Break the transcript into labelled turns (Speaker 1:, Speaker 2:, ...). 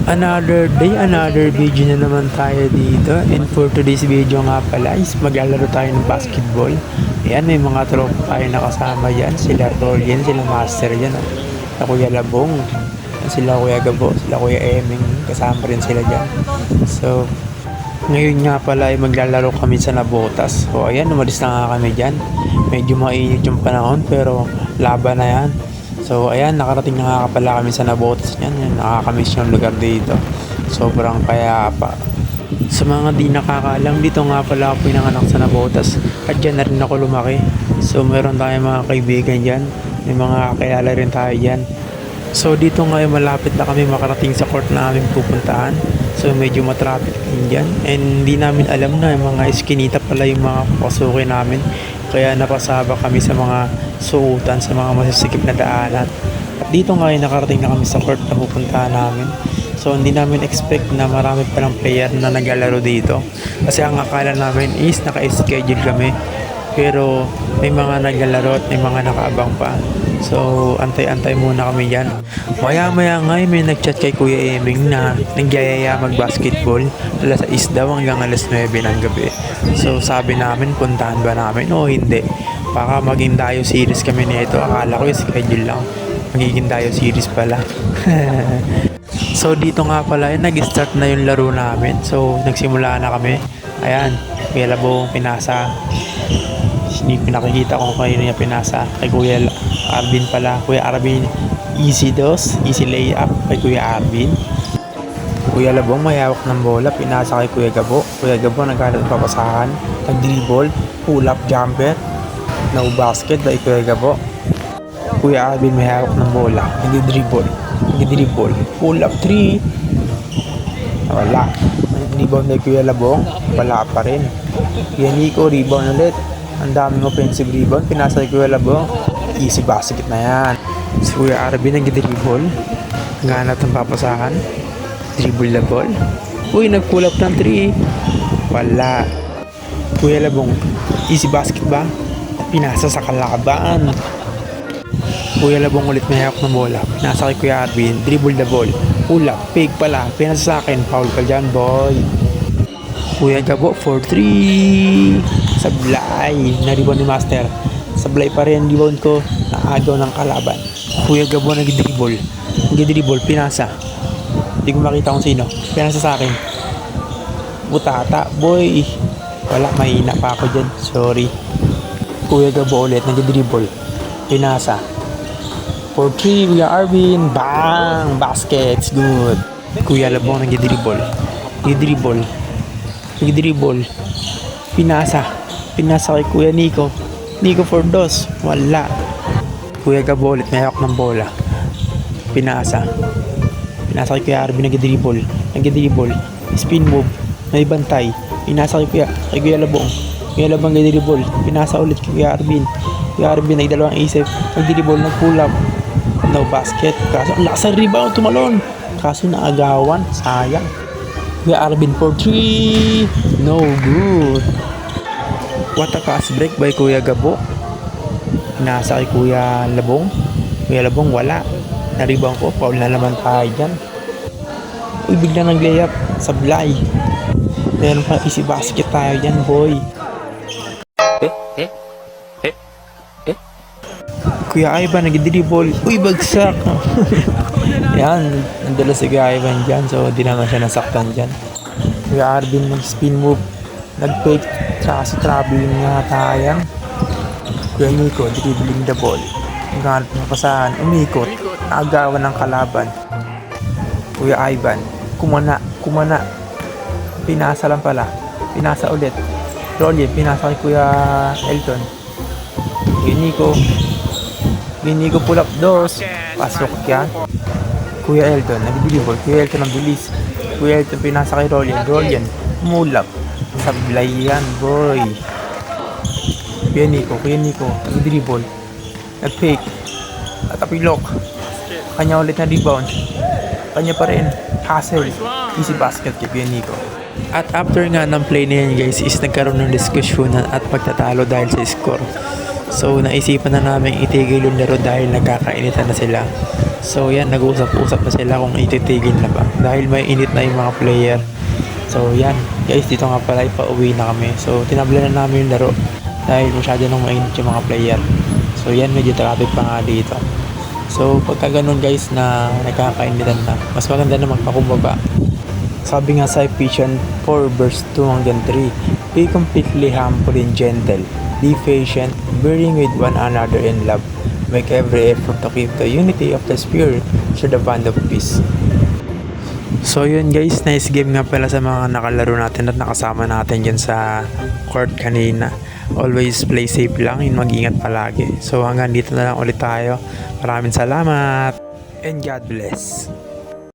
Speaker 1: Another day, another video na naman tayo dito. And for today's video nga pala is maglalaro tayo ng basketball. Ayan, may mga tropa tayo nakasama yan. Sila Rolien, sila Master yan. Sila Kuya Labong, sila Kuya Gabo, sila Kuya Eming. Kasama rin sila dyan. So, ngayon nga pala ay maglalaro kami sa Nabotas. So, ayan, umalis na nga kami dyan. Medyo mainit yung panahon pero laban na yan. So ayan, nakarating na nga pala kami sa Nabotas niyan. Nakakamiss yung lugar dito. Sobrang payapa. Sa mga di nakakaalam, dito nga pala ako pinanganak sa Nabotas. At dyan na rin ako lumaki. So meron tayong mga kaibigan dyan. May mga kilala rin tayo dyan. So dito ngayon malapit na kami makarating sa court na aming pupuntahan. So medyo matraffic din dyan. And hindi namin alam na yung mga eskinita pala yung mga papasukin namin. Kaya napasaba kami sa mga suutan, sa mga masisikip na daanan. At dito ngayon nakarating na kami sa court na pupuntahan namin. So hindi namin expect na marami palang player na naglalaro dito. Kasi ang akala namin is naka-schedule kami. Pero may mga naglalaro at may mga nakaabang pa. So antay-antay muna kami dyan. Maya-maya nga may nagchat kay Kuya Eming na nagyayaya mag-basketball. Alas 6 daw hanggang alas 9 ng gabi. So sabi namin puntahan ba namin o hindi. Baka maging Dayo series kami nito. Akala ko yung schedule lang. Magiging Dayo series pala. So dito nga pala nag-start na yung laro namin. So nagsimula na kami. Ayan, Kuya Labong pinasa. Hindi pinakikita ko kung niya pinasa. Kay Kuya Arvin pala. Kuya Arvin easy dos, easy layup kay Kuya Arvin. Kuya Labong may hawak ng bola, pinasa kay Kuya Gabo. Kuya Gabo naghanap ng papasahan, nag-dribble, pull-up jumper, no basket by Kuya Gabo. Kuya Arvin may hawak ng bola, nag-dribble, pull-up 3. Wala. Rebound by Kuya Labong, wala pa rin. Kuya Nico, rebound ulit. Ang daming offensive rebound, pinasa kay Kuya Labong. Easy basket na yan. Si Kuya Arvin nag-dribble, naghanap ng papasahan, dribble the ball. Uy, nag-pull up ng 3. Wala. Kuya Labong, easy basket ba? Pinasa sa kalaban. Kuya Labong ulit may hawak ng bola. Pinasa kay Kuya Arvin, dribble the ball. Pull up, fake pala. Pinasa sa akin, foul ka dyan, boy. Kuya Gabo, 4-3. Sablay. Na-rebound ni Master. Sablay pa rin rebound ko. Naagaw ng kalaban. Kuya Gabo nag-dribble. Pinasa. Hindi ko makita kung sino. Pinasa sa akin. Butata, boy. Wala, mahina pa ako dyan. Sorry. Kuya Gabo ulit nag-dribble. Pinasa. 4-3, Kuya Arvin. Bang! Baskets. Good. Kuya Labong nag-dribble. Pinasa kay Kuya Nico. Nico for dos. Wala. Kuya Gabo ulit may hawak ng bola. Pinasa kay Kuya Arvin. Nag-dribble. Spin move. May bantay. Pinasa kay Kuya Labong. Kuya Labong nag-dribble. Pinasa ulit kay Kuya Arvin. Kuya Arvin nagdalawang isip. Nag-dribble. Nag-pull up. No basket. Kaso ang lakas ng rebound. Tumalon. Kaso naagawan. Sayang. Kuya Arvin for 3. No good. What a pass break by Kuya Gabo. Nasa kay Kuya Labong. Kuya Labong wala. Na-rebound ko. Foul na naman tayo dyan. Uy, bigla nag-layup. Sablay. Meron pa easy basket tayo dyan, boy. Kuya Ivan nag-dribble. Uy, bagsak. Yan. Nandala si Kuya Ivan dyan. So, di naman siya nasaktan dyan. Kuya Arvin nag-spin move. Nag-fake. Tsaka si traveling nga tayang. Kuya Nico, dribbling the ball. Naghanap ng pasahan. Umikot. Naagawan ng kalaban. Kuya Ivan. Kumana. Pinasa lang pala. Pinasa ulit. Rolly, pinasa kay Kuya Elton. Kuya Nico pull up dos. Pasok yan. Kuya Elton, nag-dribble. Kuya Elton ang bilis. Kuya Elton pinasa kay Rollian. Mulap. Sablay yan, boy. Kuya Nico, nag-dribble. Nag-fake. At apilok. Kanya ulit na rebound. Kanya pa rin. Hustle. Easy basket kay Kuya Nico. At after nga ng play na yan guys is nagkaroon ng diskusyonan at pagtatalo dahil sa score. So naisipan na namin itigil yung laro dahil nagkakainitan na sila. So yan, nag-usap-usap na sila kung ititigil na ba dahil may init na yung mga player. So yan guys, dito nga pala ipauwi na kami. So tinabla na namin yung laro dahil masyado nang mainit yung mga player. So yan, medyo traffic pa nga dito. So pagka ganun guys na nagkakainitan na, mas maganda na magpakumbaba. Sabi nga sa Ephesians 4 verse 2 hanggang 3, be completely humble and gentle, be patient, bearing with one another in love, make every effort to keep the unity of the Spirit through the bond of peace. So yun guys, nice game nga pala sa mga nakalaro natin at nakasama natin dyan sa court kanina. Always play safe lang and mag-ingat palagi. So hanggang dito na lang ulit tayo. Maraming salamat and God bless.